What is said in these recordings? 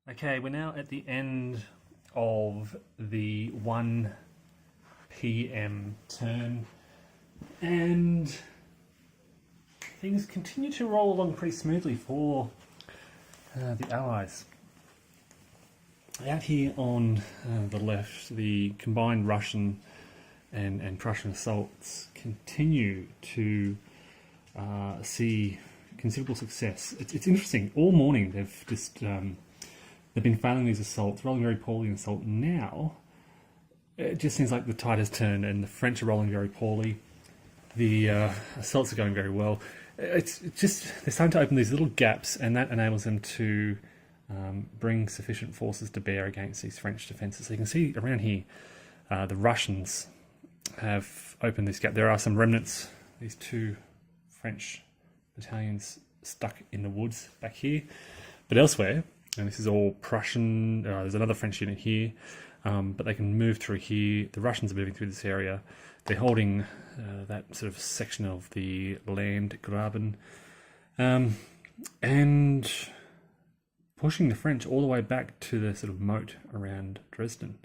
Okay, we're now at the end of the 1 p.m. turn, and things continue to roll along pretty smoothly for the Allies. Out here on the left, the combined Russian and Prussian assaults continue to see considerable success. It's interesting. All morning they've been failing these assaults, rolling very poorly in assault. Now it just seems like the tide has turned, and the French are rolling very poorly. The assaults are going very well. It's just they're starting to open these little gaps, and that enables them to bring sufficient forces to bear against these French defences. So you can see around here, the Russians have opened this gap. There are some remnants, these two French battalions stuck in the woods back here, but elsewhere, and this is all Prussian, there's another French unit here, but they can move through here. The Russians are moving through this area. They're holding that sort of section of the Landgraben, and pushing the French all the way back to the sort of moat around Dresden.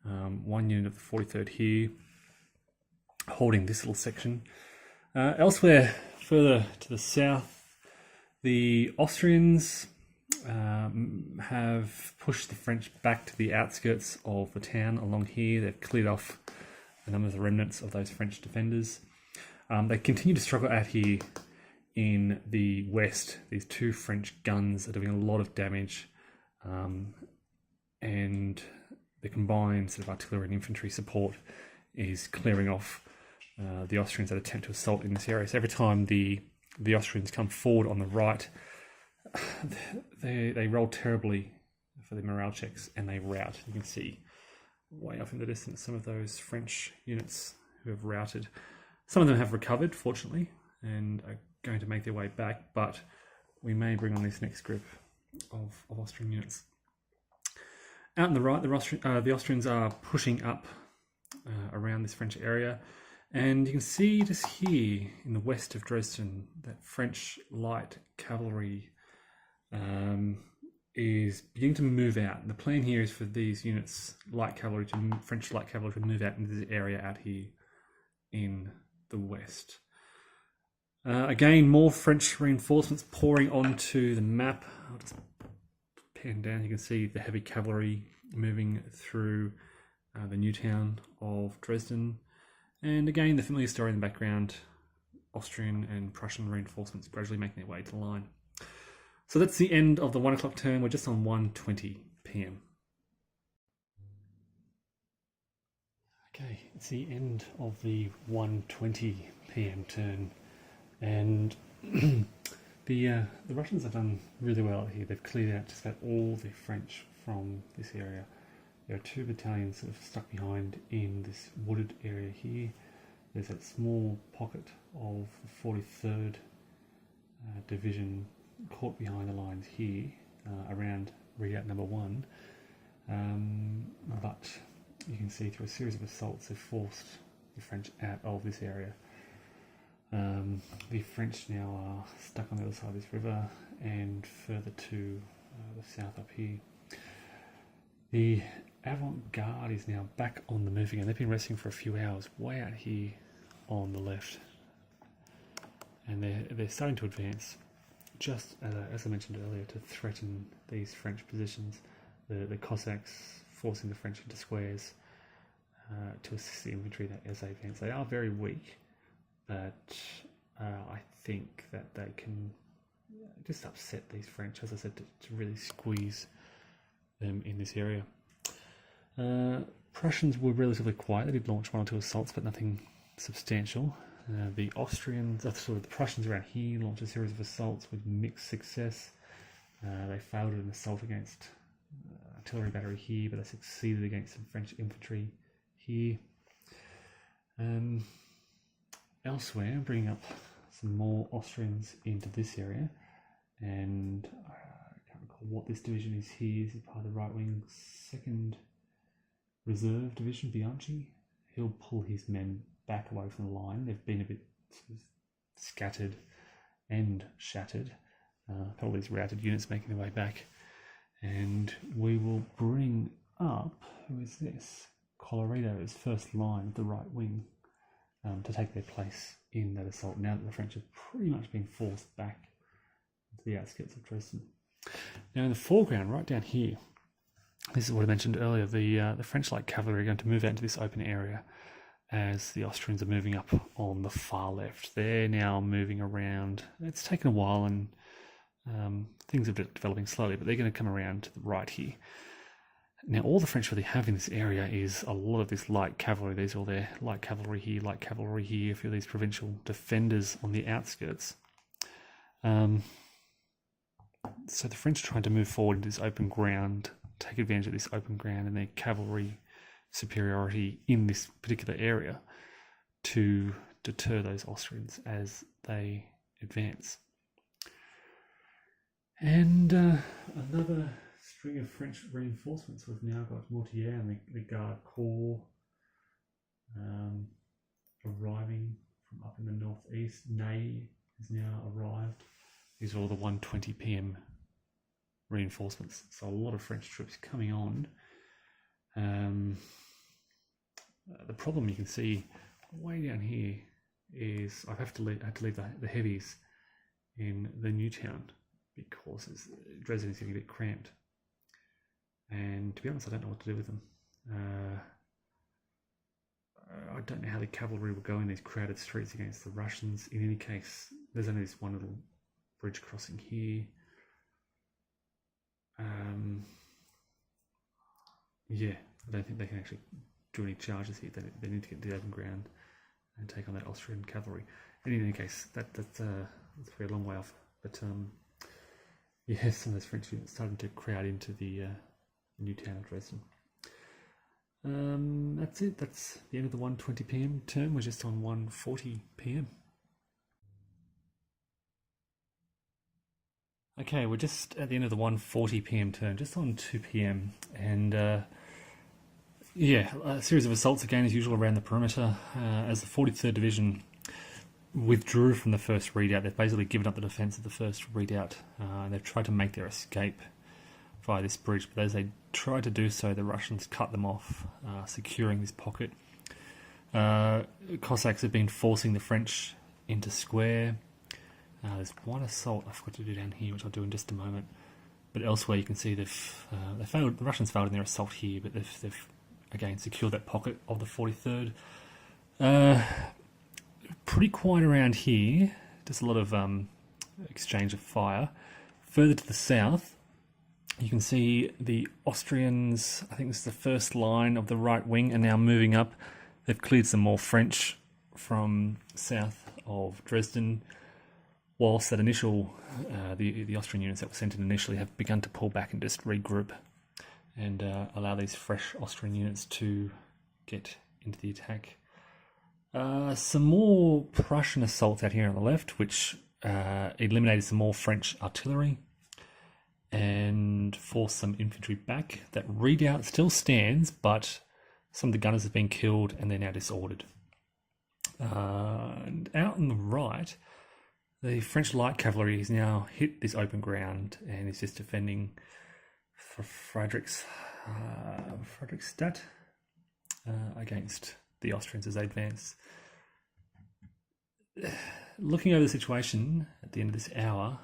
One unit of the 43rd here, holding this little section. Elsewhere, further to the south, the Austrians have pushed the French back to the outskirts of the town along here. They've cleared off a number of the remnants of those French defenders. They continue to struggle out here in the west. These two French guns are doing a lot of damage, and the combined sort of artillery and infantry support is clearing off the Austrians that attempt to assault in this area. So every time the Austrians come forward on the right, they roll terribly for the morale checks, and they rout. You can see way off in the distance some of those French units who have routed. Some of them have recovered, fortunately, and are going to make their way back, but we may bring on this next group of Austrian units. Out on the right, the Austrians are pushing up around this French area, and you can see just here in the west of Dresden that French light cavalry is beginning to move out. And the plan here is for these units, French light cavalry, to move out into this area out here in the west. Again, more French reinforcements pouring onto the map. I'll just pan down. You can see the heavy cavalry moving through the new town of Dresden. And again, the familiar story in the background, Austrian and Prussian reinforcements gradually making their way to the line. So that's the end of the 1 o'clock turn. We're just on 1:20 p.m. Okay, it's the end of the 1:20 p.m. turn, and the Russians have done really well here. They've cleared out just about all the French from this area. There are two battalions sort of stuck behind in this wooded area here. There's that small pocket of the 43rd Division caught behind the lines here around redoubt number 1. But you can see through a series of assaults they've forced the French out of this area. The French now are stuck on the other side of this river and further to the south up here. The avant-garde is now back on the move again. They've been resting for a few hours way out here on the left, and they're starting to advance, just as I mentioned earlier, to threaten these French positions. The Cossacks forcing the French into squares to assist the infantry as they advance. They are very weak, but I think that they can just upset these French, as I said, to really squeeze them in this area. Prussians were relatively quiet. They did launch 1 or 2 assaults, but nothing substantial. The Prussians around here launched a series of assaults with mixed success. They failed an assault against artillery battery here, but they succeeded against some French infantry here. Elsewhere, I'm bringing up some more Austrians into this area, and I can't recall what this division is here. This is part of the right wing 2nd Reserve Division, Bianchi. He'll pull his men back away from the line. They've been a bit sort of scattered and shattered. All these routed units making their way back. And we will bring up, who is this? Colorado's first line of the right wing to take their place in that assault now that the French have pretty much been forced back to the outskirts of Dresden. Now in the foreground, right down here, this is what I mentioned earlier, the French light cavalry are going to move out into this open area as the Austrians are moving up on the far left. They're now moving around. It's taken a while and things are developing slowly, but they're going to come around to the right here. Now, all the French really have in this area is a lot of this light cavalry. These are all their light cavalry here, a few of these provincial defenders on the outskirts. So the French are trying to move forward into this open ground, take advantage of this open ground and their cavalry superiority in this particular area to deter those Austrians as they advance. And another string of French reinforcements. We've now got Mortier and the Guard Corps arriving from up in the northeast. Ney has now arrived. These are all the 1:20 p.m. reinforcements. So a lot of French troops coming on. The problem you can see way down here is I had to leave the heavies in the new town because Dresden is getting a bit cramped. And to be honest, I don't know what to do with them. I don't know how the cavalry will go in these crowded streets against the Russians. In any case, there's only this one little bridge crossing here. Yeah, I don't think they can actually do any charges here. They need to get to the open ground and take on that Austrian cavalry. And in any case, that's a very long way off. But yeah, some of those French units starting to crowd into the new town of Dresden. That's it. That's the end of the 1:20 p.m. turn. We're just on 1:40 p.m. Okay, we're just at the end of the 1:40 p.m. turn, just on 2 p.m. And yeah, a series of assaults again as usual around the perimeter. As the 43rd Division withdrew from the first redoubt, they've basically given up the defence of the first redoubt. And they've tried to make their escape via this bridge, but as they tried to do so, the Russians cut them off, securing this pocket. Cossacks have been forcing the French into square. There's one assault I forgot to do down here, which I'll do in just a moment. But elsewhere, you can see they failed. The Russians failed in their assault here, but they've again secured that pocket of the 43rd. Pretty quiet around here. Just a lot of exchange of fire. Further to the south, you can see the Austrians, I think this is the first line of the right wing, are now moving up. They've cleared some more French from south of Dresden, whilst that initial, the Austrian units that were sent in initially have begun to pull back and just regroup and allow these fresh Austrian units to get into the attack. Some more Prussian assaults out here on the left, which eliminated some more French artillery and forced some infantry back. That redoubt still stands, but some of the gunners have been killed and they're now disordered. And out on the right, the French light cavalry has now hit this open ground and is just defending for Frederickstadt against the Austrians as they advance. Looking over the situation at the end of this hour,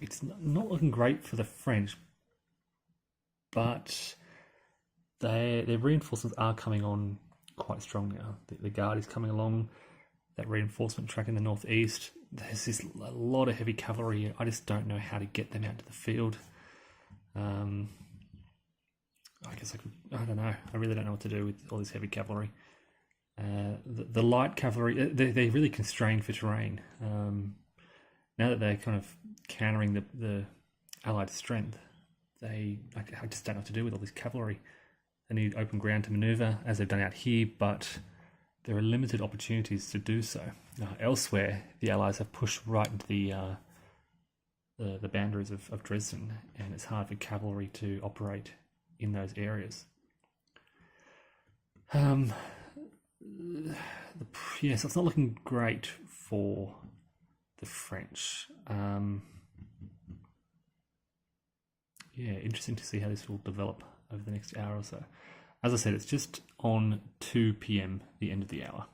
it's not looking great for the French, but their reinforcements are coming on quite strong now. The Guard is coming along, that reinforcement track in the northeast. There's a lot of heavy cavalry here. I just don't know how to get them out to the field. I guess I don't know. I really don't know what to do with all this heavy cavalry. The light cavalry, they're really constrained for terrain. Now that they're kind of countering the Allied strength, I just don't know what to do with all this cavalry. They need open ground to manoeuvre, as they've done out here, but there are limited opportunities to do so. Elsewhere, the Allies have pushed right into the boundaries of Dresden, and it's hard for cavalry to operate in those areas. Yes, it's not looking great for the French. yeah, interesting to see how this will develop over the next hour or so. As I said, it's just on 2 p.m, the end of the hour.